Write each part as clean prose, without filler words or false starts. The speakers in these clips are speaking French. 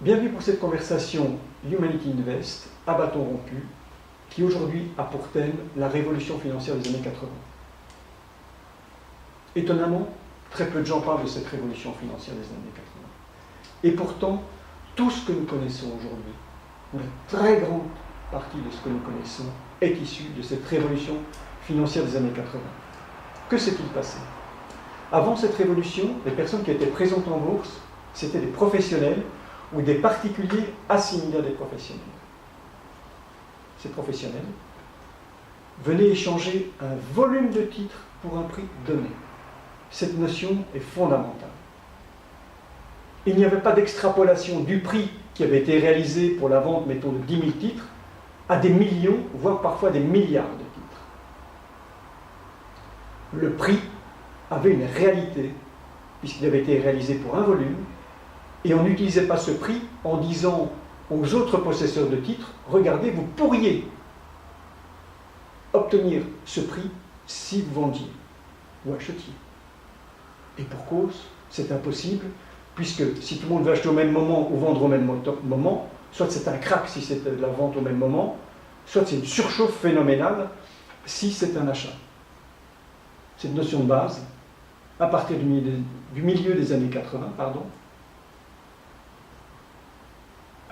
Bienvenue pour cette conversation Humanity Invest, à bâton rompu, qui aujourd'hui a pour thème la révolution financière des années 80. Étonnamment, très peu de gens parlent de cette révolution financière des années 80. Et pourtant, tout ce que nous connaissons aujourd'hui, une très grande partie de ce que nous connaissons, est issu de cette révolution financière des années 80. Que s'est-il passé? Avant cette révolution, les personnes qui étaient présentes en bourse, c'était des professionnels ou des particuliers assimilés à des professionnels. Ces professionnels venaient échanger un volume de titres pour un prix donné. Cette notion est fondamentale. Il n'y avait pas d'extrapolation du prix qui avait été réalisé pour la vente, mettons, de 10 000 titres à des millions, voire parfois des milliards de titres. Le prix avait une réalité, puisqu'il avait été réalisé pour un volume, et on n'utilisait pas ce prix en disant aux autres possesseurs de titres, regardez, vous pourriez obtenir ce prix si vous vendiez ou achetiez. Et pour cause, c'est impossible, puisque si tout le monde veut acheter au même moment ou vendre au même moment, soit c'est un crack si c'est de la vente au même moment, soit c'est une surchauffe phénoménale si c'est un achat. Cette notion de base, à partir du milieu des années 80,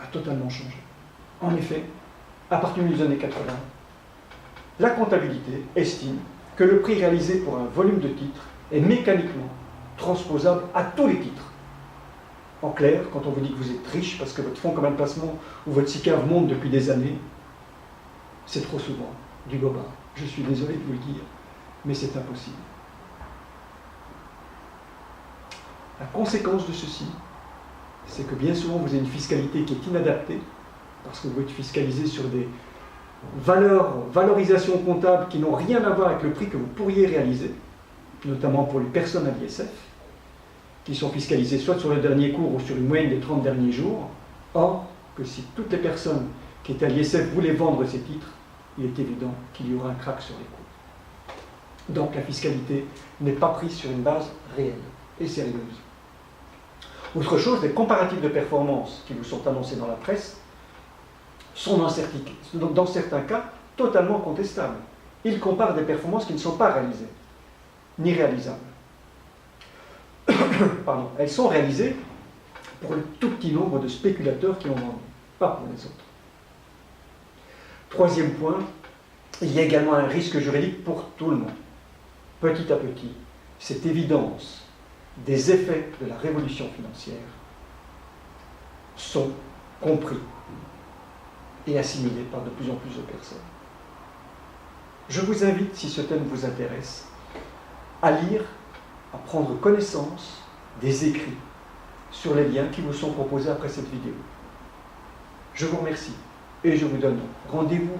a totalement changé. En effet, à partir des années 80, la comptabilité estime que le prix réalisé pour un volume de titres est mécaniquement transposable à tous les titres. En clair, quand on vous dit que vous êtes riche parce que votre fonds commun de placement ou votre SICAV monte depuis des années, c'est trop souvent du bobard. Je suis désolé de vous le dire, mais c'est impossible. La conséquence de ceci, c'est que bien souvent vous avez une fiscalité qui est inadaptée, parce que vous êtes fiscalisé sur des valorisations comptables qui n'ont rien à voir avec le prix que vous pourriez réaliser, notamment pour les personnes à l'ISF, qui sont fiscalisées soit sur le dernier cours ou sur une moyenne des 30 derniers jours. Or, que si toutes les personnes qui étaient à l'ISF voulaient vendre ces titres, il est évident qu'il y aura un crack sur les cours. Donc la fiscalité n'est pas prise sur une base réelle et sérieuse. Autre chose, les comparatifs de performance qui vous sont annoncés dans la presse sont dans certains cas totalement contestables. Ils comparent des performances qui ne sont pas réalisées, ni réalisables. Pardon. Elles sont réalisées pour le tout petit nombre de spéculateurs qui ont vendu, pas pour les autres. Troisième point, il y a également un risque juridique pour tout le monde. Petit à petit, cette évidence des effets de la révolution financière sont compris et assimilés par de plus en plus de personnes. Je vous invite, si ce thème vous intéresse, à lire, à prendre connaissance des écrits sur les liens qui vous sont proposés après cette vidéo. Je vous remercie et je vous donne rendez-vous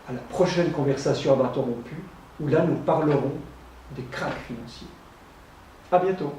à la prochaine conversation à bâton rompu, où là nous parlerons des cracks financiers. À bientôt.